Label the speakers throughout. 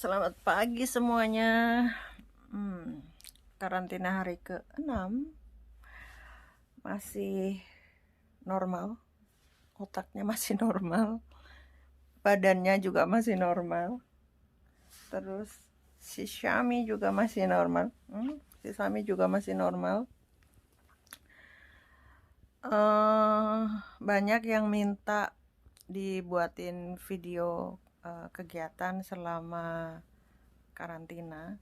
Speaker 1: Selamat pagi semuanya. Karantina hari ke-6 masih normal, otaknya masih normal, badannya juga masih normal. Terus si Syami juga masih normal. Si Syami juga masih normal. eh Banyak yang minta dibuatin video kegiatan selama karantina.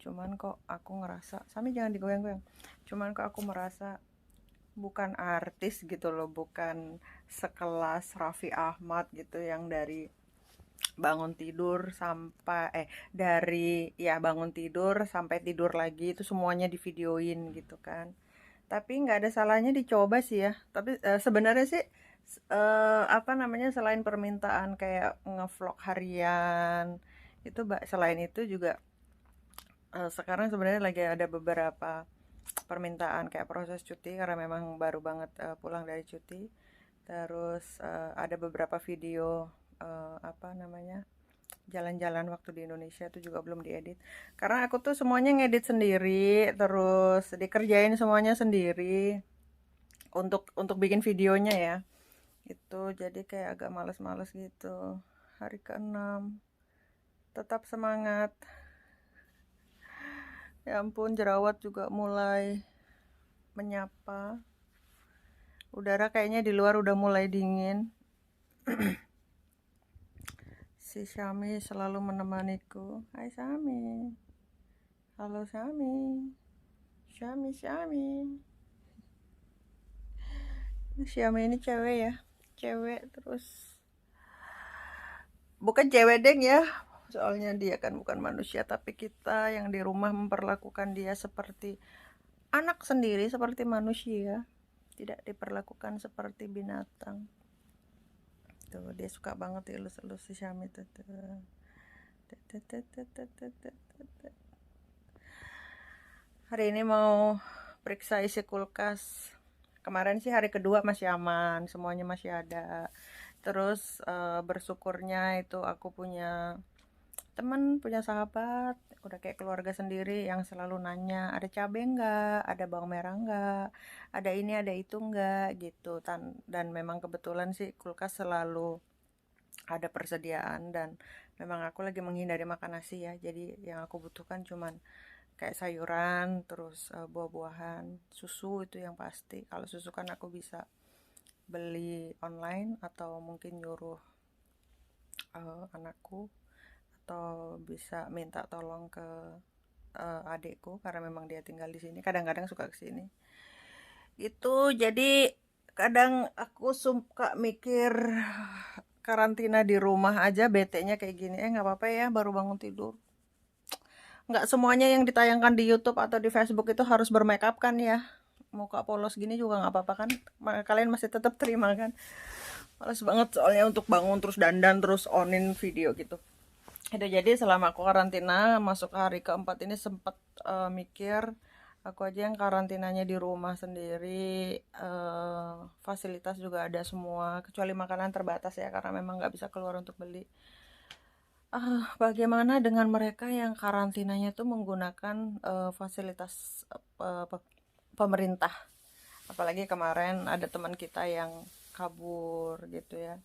Speaker 1: Cuman kok aku ngerasa, Sami jangan digoyang-goyang. Cuman kok aku merasa bukan artis gitu loh, bukan sekelas Raffi Ahmad gitu yang dari bangun tidur sampai dari ya bangun tidur sampai tidur lagi itu semuanya divideoin gitu kan. Tapi nggak ada salahnya dicoba sih ya. Tapi sebenarnya sih apa namanya, selain permintaan kayak ngevlog harian itu, selain itu juga sekarang sebenarnya lagi ada beberapa permintaan kayak proses cuti karena memang baru banget pulang dari cuti. Terus ada beberapa video apa namanya, jalan-jalan waktu di Indonesia itu juga belum diedit. Karena aku tuh semuanya ngedit sendiri, terus dikerjain semuanya sendiri untuk bikin videonya ya. Itu jadi kayak agak males-males gitu. Hari ke-6 tetap semangat. Ya ampun, jerawat juga mulai menyapa. Udara kayaknya di luar udah mulai dingin. Si Syami selalu menemaniku. Hai Syami. Halo Syami. Syami, Syami. Syami ini cewek ya. Cewek terus. Bukan cewek deng ya. Soalnya dia kan bukan manusia. Tapi kita yang di rumah memperlakukan dia seperti anak sendiri, seperti manusia. Tidak diperlakukan seperti binatang. Tuh, dia suka banget elus-elus si Syami tuh. Hari ini mau periksa isi kulkas. Kemarin sih hari kedua masih aman, semuanya masih ada. Terus bersyukurnya itu aku punya temen, punya sahabat, udah kayak keluarga sendiri yang selalu nanya, ada cabai nggak, ada bawang merah nggak, ada ini ada itu nggak gitu. Dan memang kebetulan sih kulkas selalu ada persediaan, dan memang aku lagi menghindari makan nasi ya. Jadi yang aku butuhkan cuman kayak sayuran, terus buah-buahan, susu itu yang pasti. Kalau susu kan aku bisa beli online atau mungkin nyuruh anakku, atau bisa minta tolong ke adikku karena memang dia tinggal di sini. Kadang-kadang suka ke sini. Itu jadi kadang aku suka mikir karantina di rumah aja betenya kayak gini. Nggak apa-apa ya, baru bangun tidur. Nggak semuanya yang ditayangkan di YouTube atau di Facebook itu harus bermakeup kan ya. Muka polos gini juga nggak apa-apa kan. Kalian masih tetap terima kan. Males banget soalnya untuk bangun terus dandan terus onin video gitu. Itu jadi selama aku karantina masuk hari keempat ini sempet mikir, aku aja yang karantinanya di rumah sendiri, fasilitas juga ada semua kecuali makanan terbatas ya karena memang nggak bisa keluar untuk beli. Bagaimana dengan mereka yang karantinanya tuh menggunakan fasilitas pemerintah? Apalagi kemarin ada teman kita yang kabur gitu ya.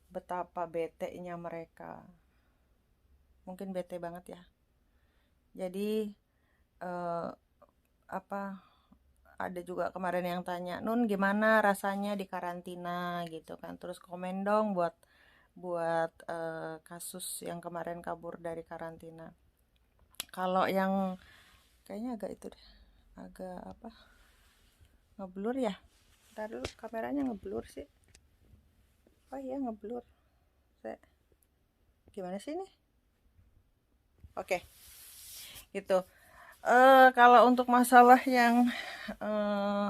Speaker 1: Betapa bete-nya mereka. Mungkin bete banget ya. Jadi eh, apa, ada juga kemarin yang tanya, Nun gimana rasanya di karantina gitu kan. Terus komen dong buat buat kasus yang kemarin kabur dari karantina. Kalau yang kayaknya agak itu deh, agak apa, ngeblur ya. Ntar dulu kameranya ngeblur sih. Oh iya ngeblur. Saya, gimana sih ini? Oke, gitu. Kalau untuk masalah yang eh,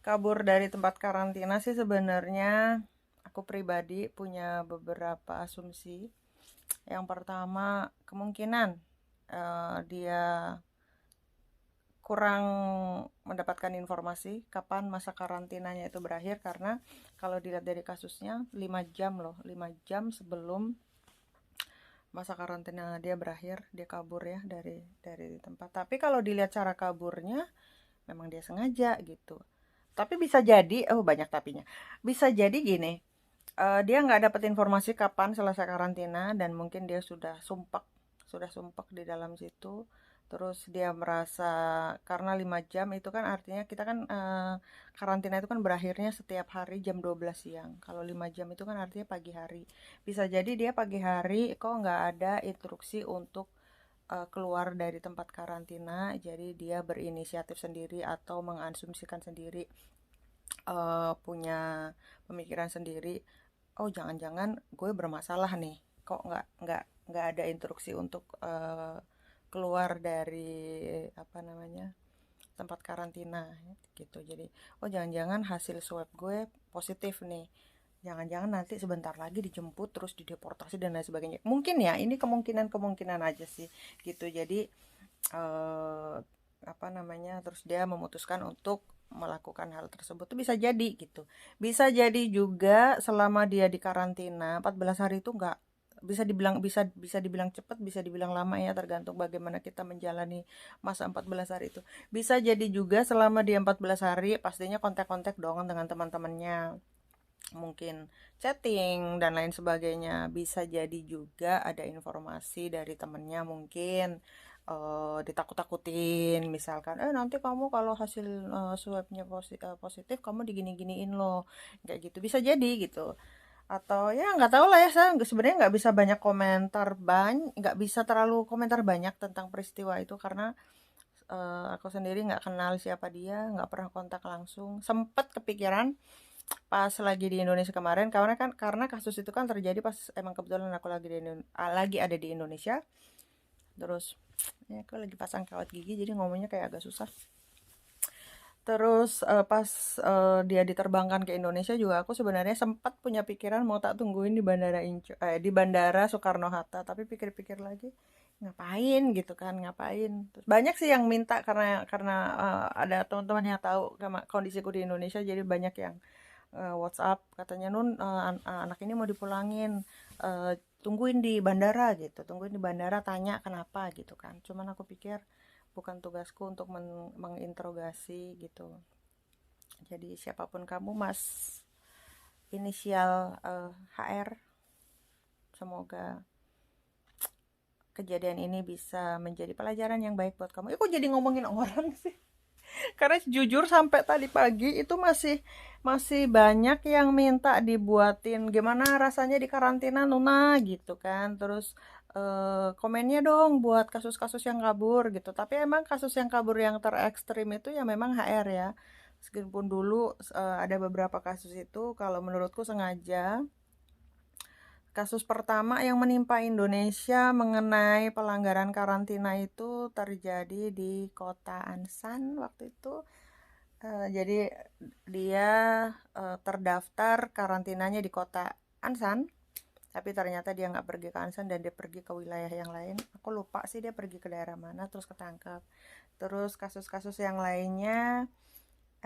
Speaker 1: kabur dari tempat karantina sih sebenarnya aku pribadi punya beberapa asumsi. Yang pertama, kemungkinan dia kurang mendapatkan informasi kapan masa karantinanya itu berakhir, karena kalau dilihat dari kasusnya 5 jam loh, 5 jam sebelum masa karantina dia berakhir, dia kabur ya dari tempat. Tapi kalau dilihat cara kaburnya, memang dia sengaja gitu. Tapi bisa jadi, oh banyak tapinya. Bisa jadi gini, dia nggak dapat informasi kapan selesai karantina dan mungkin dia sudah sumpek di dalam situ. Terus dia merasa karena 5 jam itu kan artinya kita kan karantina itu kan berakhirnya setiap hari jam 12 siang. Kalau 5 jam itu kan artinya pagi hari. Bisa jadi dia pagi hari kok nggak ada instruksi untuk keluar dari tempat karantina, jadi dia berinisiatif sendiri atau mengasumsikan sendiri, punya pemikiran sendiri, oh jangan-jangan gue bermasalah nih, kok nggak ada instruksi untuk keluar dari apa namanya tempat karantina gitu. Jadi oh jangan-jangan hasil swab gue positif nih, jangan-jangan nanti sebentar lagi dijemput terus dideportasi dan lain sebagainya, mungkin ya, ini kemungkinan aja sih gitu. Jadi eh, apa namanya, terus dia memutuskan untuk melakukan hal tersebut tuh bisa jadi gitu. Bisa jadi juga selama dia di karantina 14 hari itu nggak bisa bisa dibilang cepat, bisa dibilang lama ya, tergantung bagaimana kita menjalani masa 14 hari itu. Bisa jadi juga selama dia 14 hari pastinya kontak-kontak dong dengan teman-temannya, mungkin chatting dan lain sebagainya. Bisa jadi juga ada informasi dari temennya, mungkin ditakut-takutin, misalkan nanti kamu kalau hasil swabnya positif kamu digini-giniin loh, kayak gitu. Bisa jadi gitu. Atau ya nggak tahu lah ya, saya sebenarnya nggak bisa terlalu komentar banyak tentang peristiwa itu, karena aku sendiri nggak kenal siapa dia, nggak pernah kontak langsung. Sempet kepikiran pas lagi di Indonesia kemarin, karena kasus itu kan terjadi pas emang kebetulan aku lagi ada di Indonesia. Terus ya aku lagi pasang kawat gigi jadi ngomongnya kayak agak susah. Terus pas dia diterbangkan ke Indonesia juga, aku sebenarnya sempat punya pikiran mau tak tungguin di bandara Soekarno Hatta, tapi pikir-pikir lagi ngapain gitu kan, ngapain. Terus banyak sih yang minta, karena ada teman-teman yang tahu kondisiku di Indonesia, jadi banyak yang WhatsApp katanya, Nun, anak ini mau dipulangin, tungguin di bandara gitu, tungguin di bandara, tanya kenapa gitu kan. Cuman aku pikir bukan tugasku untuk menginterogasi gitu. Jadi siapapun kamu, Mas inisial HR, semoga kejadian ini bisa menjadi pelajaran yang baik buat kamu. Kok jadi ngomongin orang sih? Karena jujur sampai tadi pagi itu masih masih banyak yang minta dibuatin gimana rasanya di karantina Nuna gitu kan. Terus komennya dong buat kasus-kasus yang kabur gitu. Tapi emang kasus yang kabur yang terekstrim itu ya memang HR ya. Meskipun dulu ada beberapa kasus itu kalau menurutku sengaja. Kasus pertama yang menimpa Indonesia mengenai pelanggaran karantina itu terjadi di kota Ansan waktu itu. Jadi dia terdaftar karantinanya di kota Ansan, tapi ternyata dia nggak pergi ke Ansan dan dia pergi ke wilayah yang lain. Aku lupa sih dia pergi ke daerah mana, terus ketangkap. Terus kasus-kasus yang lainnya,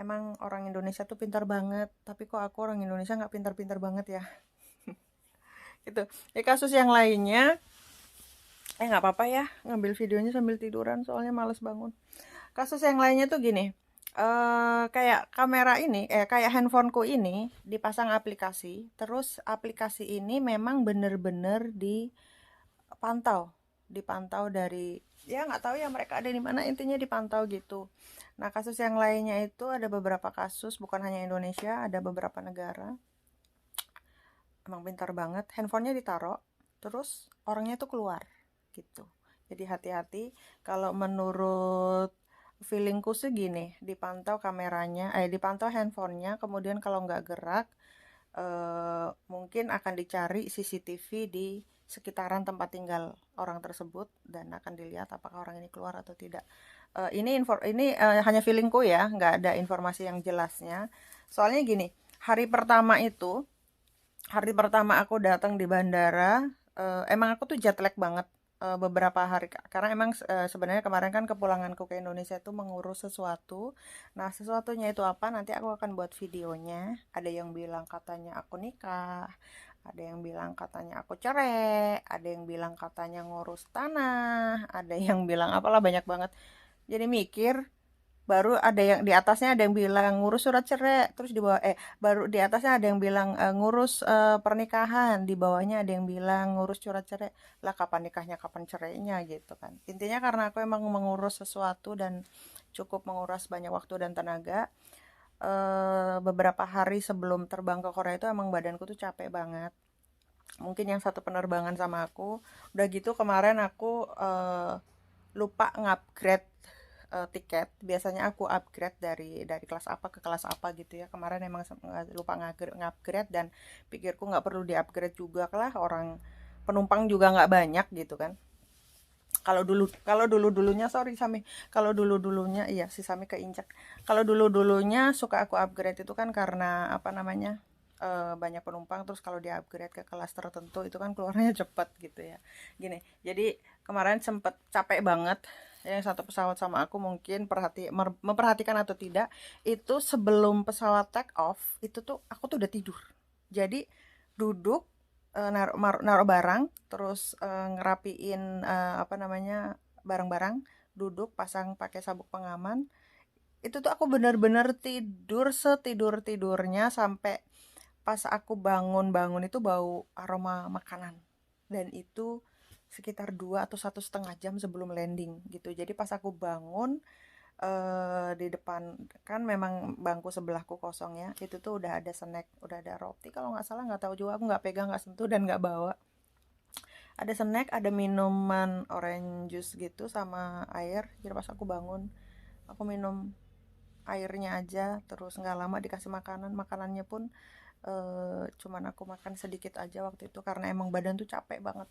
Speaker 1: emang orang Indonesia tuh pintar banget, tapi kok aku orang Indonesia nggak pintar-pintar banget ya. Gitu. Ya kasus yang lainnya, nggak apa-apa ya ngambil videonya sambil tiduran soalnya males bangun. Kasus yang lainnya tuh gini, kayak kamera ini, kayak handphoneku ini dipasang aplikasi, terus aplikasi ini memang bener-bener dipantau, dipantau dari, ya nggak tahu ya mereka ada di mana, intinya dipantau gitu. Nah kasus yang lainnya itu ada beberapa kasus, bukan hanya Indonesia, ada beberapa negara. Emang pintar banget, handphonenya ditaruh, terus orangnya tuh keluar gitu. Jadi hati-hati, kalau menurut feelingku sih gini, dipantau kameranya, dipantau handphonenya, kemudian kalau nggak gerak, mungkin akan dicari CCTV di sekitaran tempat tinggal orang tersebut dan akan dilihat apakah orang ini keluar atau tidak. Ini hanya feelingku ya, nggak ada informasi yang jelasnya. Soalnya gini, hari pertama itu hari pertama aku datang di bandara, emang aku tuh jet lag banget beberapa hari, karena emang sebenarnya kemarin kan kepulanganku ke Indonesia itu mengurus sesuatu. Nah sesuatunya itu apa nanti aku akan buat videonya. Ada yang bilang katanya aku nikah, Ada yang bilang katanya aku cerai, ada yang bilang katanya ngurus tanah, ada yang bilang apalah, banyak banget. Jadi mikir, baru ada yang di atasnya ada yang bilang ngurus surat cerai, terus di bawah baru di atasnya ada yang bilang ngurus pernikahan, di bawahnya ada yang bilang ngurus surat cerai. Lah kapan nikahnya, kapan cerainya gitu kan. Intinya karena aku emang mengurus sesuatu dan cukup menguras banyak waktu dan tenaga. Beberapa hari sebelum terbang ke Korea itu emang badanku tuh capek banget. Mungkin yang satu penerbangan sama aku. Udah gitu kemarin aku lupa ngupgrade tiket. Biasanya aku upgrade dari kelas apa ke kelas apa gitu ya. Kemarin emang lupa ngupgrade dan pikirku nggak perlu di-upgrade juga lah, orang penumpang juga nggak banyak gitu kan. Kalau dulunya sorry Sami, kalau dulunya iya si Sami keinjak. Kalau dulunya suka aku upgrade itu kan karena apa namanya, banyak penumpang, terus kalau di upgrade ke kelas tertentu itu kan keluarnya cepet gitu ya. Gini, jadi kemarin sempet capek banget. Yang satu pesawat sama aku mungkin memperhatikan atau tidak, itu sebelum pesawat take off itu tuh aku tuh udah tidur. Jadi duduk, naruh barang, terus ngerapiin apa namanya, barang-barang, duduk pasang pakai sabuk pengaman. Itu tuh aku benar-benar tidur setidur tidurnya sampai pas aku bangun itu bau aroma makanan, dan itu sekitar 2 atau 1,5 jam sebelum landing gitu. Jadi pas aku bangun, di depan kan memang bangku sebelahku kosong ya, itu tuh udah ada snack, udah ada roti kalau nggak salah, nggak tahu juga, aku nggak pegang, nggak sentuh, dan nggak bawa. Ada snack, ada minuman orange juice gitu sama air. Jadi pas aku bangun, aku minum airnya aja, terus nggak lama dikasih makanannya pun cuman aku makan sedikit aja waktu itu karena emang badan tuh capek banget.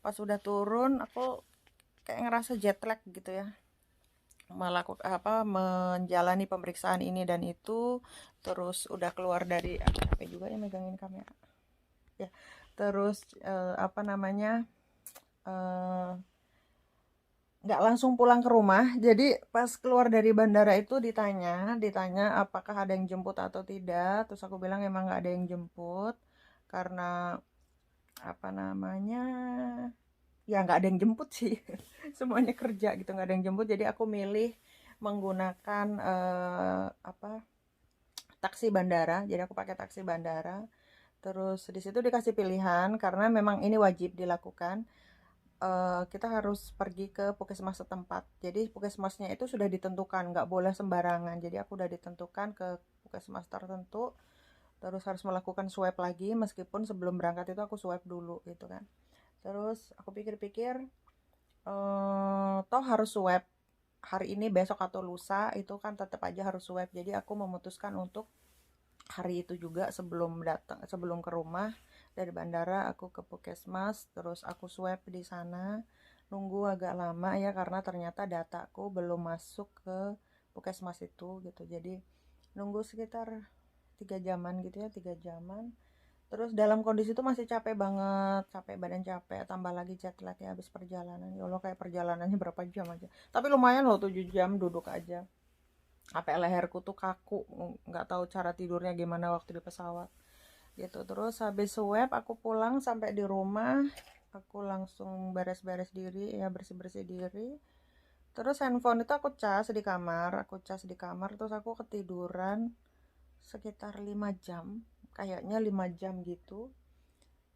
Speaker 1: Pas udah turun aku kayak ngerasa jet lag gitu ya, menjalani pemeriksaan ini dan itu, terus udah keluar dari, aku capek juga ya megangin kamera ya. Terus apa namanya, eh, nggak langsung pulang ke rumah. Jadi pas keluar dari bandara itu ditanya apakah ada yang jemput atau tidak. Terus aku bilang emang nggak ada yang jemput karena apa namanya, ya nggak ada yang jemput sih. Semuanya kerja gitu, nggak ada yang jemput. Jadi aku milih menggunakan apa, taksi bandara. Jadi aku pakai taksi bandara. Terus di situ dikasih pilihan karena memang ini wajib dilakukan. Kita harus pergi ke puskesmas setempat. Jadi puskesmasnya itu sudah ditentukan, nggak boleh sembarangan. Jadi aku udah ditentukan ke puskesmas tertentu, terus harus melakukan swab lagi, meskipun sebelum berangkat itu aku swab dulu gitu kan. Terus aku pikir-pikir, toh harus swab hari ini, besok atau lusa, itu kan tetap aja harus swab. Jadi aku memutuskan untuk hari itu juga, sebelum ke rumah dari bandara aku ke puskesmas, terus aku swab di sana. Nunggu agak lama ya karena ternyata dataku belum masuk ke puskesmas itu gitu. Jadi nunggu sekitar 3 jaman gitu ya, 3 jaman. Terus dalam kondisi itu masih capek banget, capek, badan capek, tambah lagi jet lag ya habis perjalanan. Ya Allah, kayak perjalanannya berapa jam aja. Tapi lumayan loh, 7 jam duduk aja. Sampai leherku tuh kaku, nggak tahu cara tidurnya gimana waktu di pesawat gitu. Terus habis swab aku pulang, sampai di rumah aku langsung beres-beres diri ya, bersih-bersih diri. Terus handphone itu aku cas di kamar, terus aku ketiduran sekitar 5 jam, kayaknya 5 jam gitu.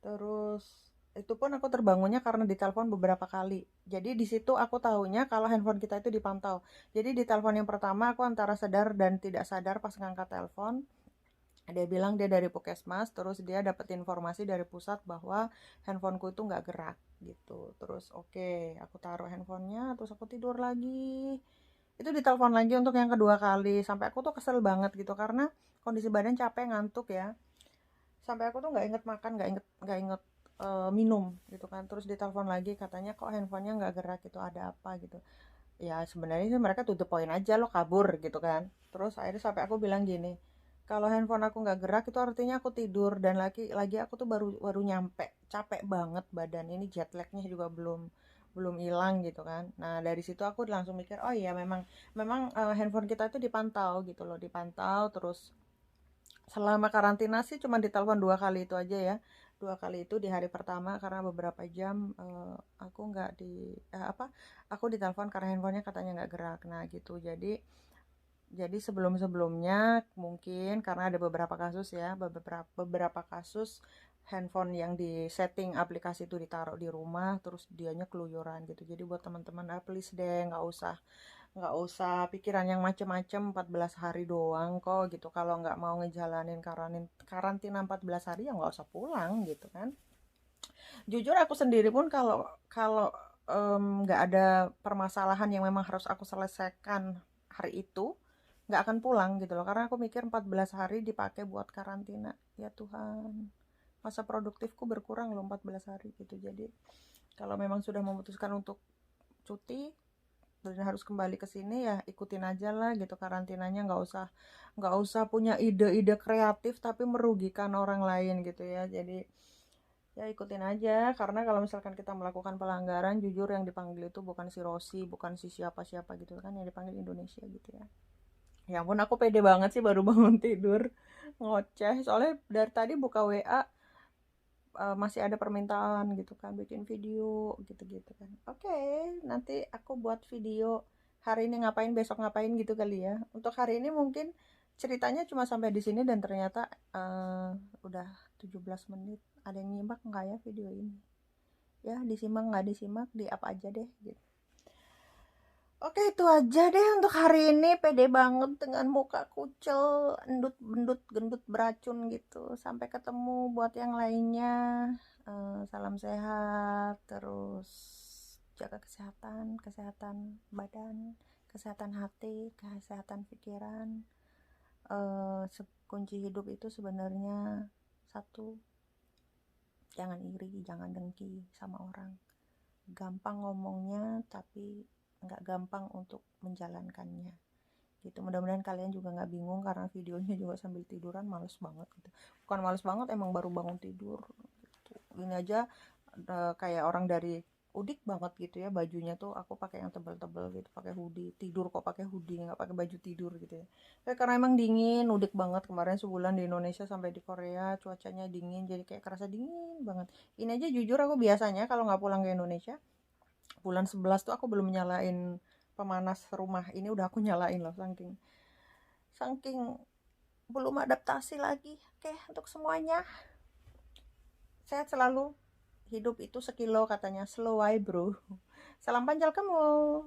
Speaker 1: Terus itu pun aku terbangunnya karena ditelepon beberapa kali. Jadi di situ aku tahunya kalau handphone kita itu dipantau. Jadi di telepon yang pertama aku antara sadar dan tidak sadar pas ngangkat telepon. Dia bilang dia dari puskesmas, terus dia dapat informasi dari pusat bahwa handphoneku itu nggak gerak gitu. Terus oke, aku taruh handphonenya, terus aku tidur lagi. Itu ditelepon lagi untuk yang kedua kali, sampai aku tuh kesel banget gitu karena kondisi badan capek, ngantuk ya. Sampai aku tuh nggak inget makan, nggak inget minum gitu kan. Terus ditelepon lagi, katanya kok handphonenya nggak gerak gitu, ada apa gitu. Ya sebenarnya sih mereka to the point aja, lo kabur gitu kan. Terus akhirnya sampai aku bilang gini, kalau handphone aku nggak gerak itu artinya aku tidur, dan lagi aku tuh baru baru nyampe, capek banget badan ini, jet lagnya juga belum belum hilang gitu kan. Nah dari situ aku langsung mikir, oh iya, memang memang handphone kita itu dipantau gitu loh, dipantau. Terus selama karantina sih cuma ditelepon 2 kali itu aja ya. 2 kali itu di hari pertama karena beberapa jam aku nggak aku ditelepon karena handphonenya katanya nggak gerak. Nah gitu, jadi sebelum-sebelumnya mungkin karena ada beberapa kasus ya, beberapa kasus handphone yang di setting aplikasi itu ditaruh di rumah terus dianya keluyuran gitu. Jadi buat teman-teman, please deh nggak usah pikiran yang macem-macem. 14 hari doang kok gitu. Kalau nggak mau ngejalanin karantina 14 hari ya nggak usah pulang gitu kan. Jujur aku sendiri pun kalau kalau nggak ada permasalahan yang memang harus aku selesaikan hari itu, nggak akan pulang gitu loh, karena aku mikir 14 hari dipakai buat karantina, ya Tuhan, masa produktifku berkurang loh 14 hari gitu. Jadi kalau memang sudah memutuskan untuk cuti dan harus kembali ke sini ya ikutin aja lah gitu karantinanya, nggak usah punya ide-ide kreatif tapi merugikan orang lain gitu ya. Jadi ya ikutin aja, karena kalau misalkan kita melakukan pelanggaran, jujur yang dipanggil itu bukan si Rossi, bukan si siapa-siapa gitu kan, yang dipanggil Indonesia gitu ya. Ya ampun, aku pede banget sih baru bangun tidur ngoceh, soalnya dari tadi buka WA masih ada permintaan gitu kan, bikin video gitu-gitu kan. Oke, nanti aku buat video hari ini ngapain, besok ngapain gitu kali ya. Untuk hari ini mungkin ceritanya cuma sampai di sini dan ternyata udah 17 menit. Ada yang nyimak nggak ya video ini? Ya, disimak nggak disimak, di up aja deh gitu. Oke, itu aja deh untuk hari ini. Pede banget dengan muka kucel, endut bendut gendut beracun gitu. Sampai ketemu buat yang lainnya. Salam sehat, terus jaga kesehatan, kesehatan badan, kesehatan hati, kesehatan pikiran. Kunci hidup itu sebenarnya satu, jangan iri, jangan dengki sama orang. Gampang ngomongnya tapi nggak gampang untuk menjalankannya gitu. Mudah-mudahan kalian juga nggak bingung karena videonya juga sambil tiduran, males banget gitu. Bukan males banget, emang baru bangun tidur gitu. Ini aja kayak orang dari udik banget gitu ya, bajunya tuh aku pakai yang tebel-tebel gitu, pakai hoodie tidur, kok pakai hoodie nggak pakai baju tidur gitu ya. Karena emang dingin, udik banget kemarin sebulan di Indonesia sampai di Korea cuacanya dingin, jadi kayak kerasa dingin banget. Ini aja jujur aku biasanya kalau nggak pulang ke Indonesia bulan 11 tuh aku belum nyalain pemanas rumah, ini udah aku nyalain loh, saking saking belum adaptasi lagi. Oke, untuk semuanya sehat selalu. Hidup itu sekilo katanya, slow way bro. Salam panjang kamu.